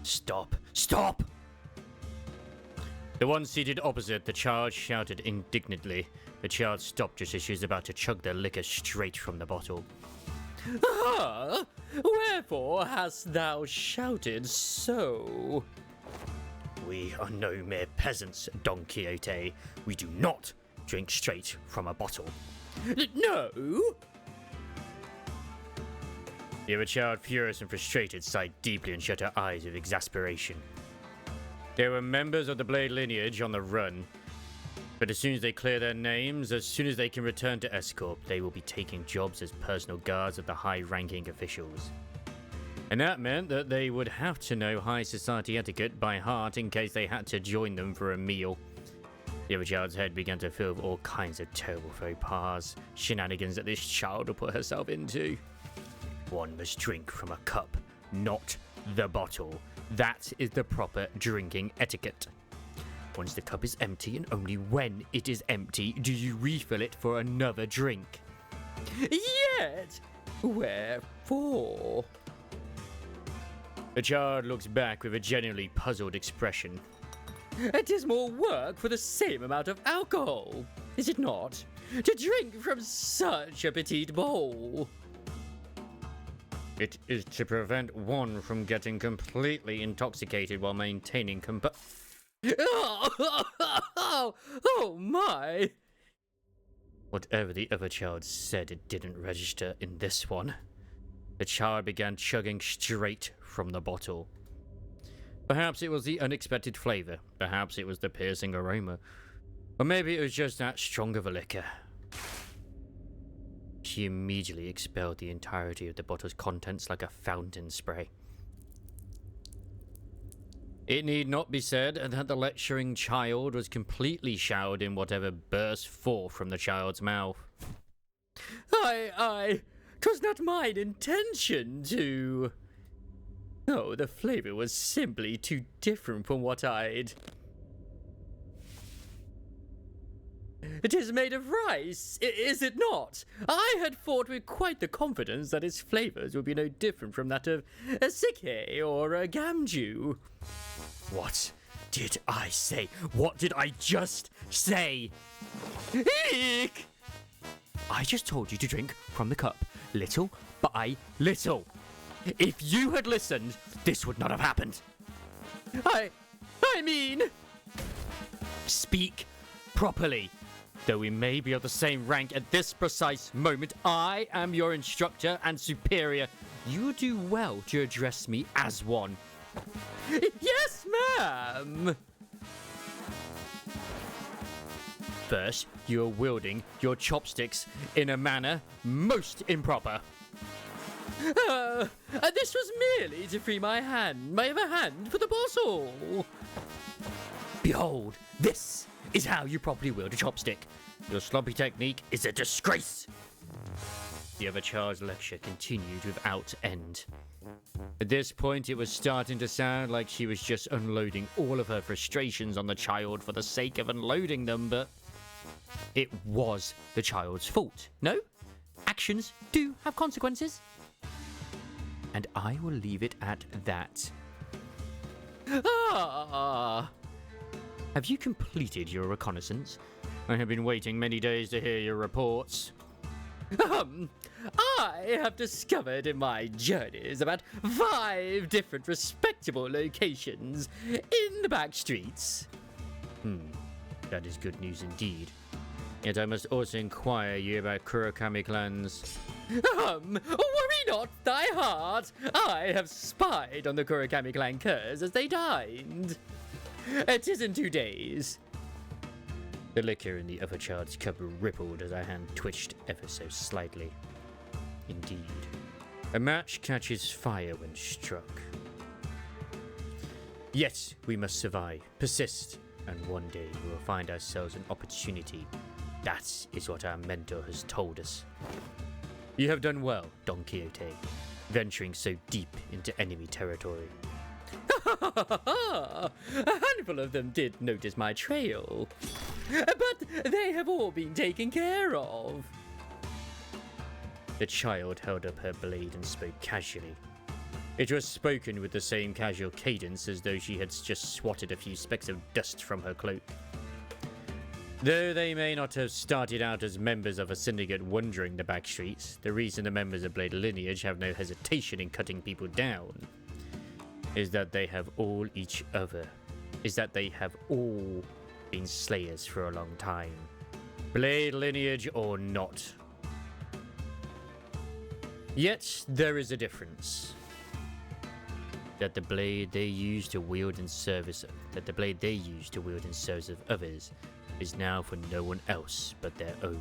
Stop! Stop! The one seated opposite the child shouted indignantly. The child stopped just as she was about to chug the liquor straight from the bottle. Ah! Wherefore hast thou shouted so? We are no mere peasants, Don Quixote. We do not drink straight from a bottle. No! The other child, furious and frustrated, sighed deeply and shut her eyes with exasperation. There were members of the Blade lineage on the run, but as soon as they clear their names, as soon as they can return to S-Corp, they will be taking jobs as personal guards of the high-ranking officials. And that meant that they would have to know high society etiquette by heart in case they had to join them for a meal. The other child's head began to fill with all kinds of terrible faux pas, shenanigans that this child will put herself into. One must drink from a cup, not the bottle. That is the proper drinking etiquette. Once the cup is empty, and only when it is empty, do you refill it for another drink. Yet, wherefore? The child looks back with a genuinely puzzled expression. It is more work for the same amount of alcohol, is it not? To drink from such a petite bowl. It is to prevent one from getting completely intoxicated while maintaining Oh my! Whatever the other child said, it didn't register in this one. The child began chugging straight from the bottle. Perhaps it was the unexpected flavor. Perhaps it was the piercing aroma. Or maybe it was just that strong of a liquor. She immediately expelled the entirety of the bottle's contents like a fountain spray. It need not be said that the lecturing child was completely showered in whatever burst forth from the child's mouth. 'Twas not mine intention to... Oh, the flavor was simply too different from what I'd... It is made of rice, is it not? I had thought with quite the confidence that its flavors would be no different from that of a Sikhe or a Gamju. What did I say? What did I just say? Eek! I just told you to drink from the cup, little by little. If you had listened, this would not have happened. I mean... Speak properly. Though we may be of the same rank at this precise moment, I am your instructor and superior. You do well to address me as one. Yes, ma'am! First, you are wielding your chopsticks in a manner most improper. This was merely to free my other hand for the bottle. Behold, this is how you properly wield a chopstick. Your sloppy technique is a disgrace. The other child's lecture continued without end. At this point, it was starting to sound like she was just unloading all of her frustrations on the child for the sake of unloading them, but it was the child's fault. No? Actions do have consequences. And I will leave it at that. Have you completed your reconnaissance? I have been waiting many days to hear your reports. I have discovered in my journeys about 5 different respectable locations in the back streets. That is good news indeed. Yet I must also inquire you about Kurokami clans. Worry not thy heart. I have spied on the Kurokami clan curs as they dined. It is in 2 days. The liquor in the other child's cup rippled as her hand twitched ever so slightly. Indeed, a match catches fire when struck. Yet we must survive, persist, and one day we will find ourselves an opportunity. That is what our mentor has told us. You have done well, Don Quixote, venturing so deep into enemy territory. A handful of them did notice my trail, but they have all been taken care of. The child held up her blade and spoke casually. It was spoken with the same casual cadence as though she had just swatted a few specks of dust from her cloak. Though they may not have started out as members of a syndicate wandering the back streets, the reason the members of Blade Lineage have no hesitation in cutting people down is that they have all each other. Is that they have all been slayers for a long time. Blade Lineage or not. Yet there is a difference. That the blade they use to wield in service of others is now for no one else but their own.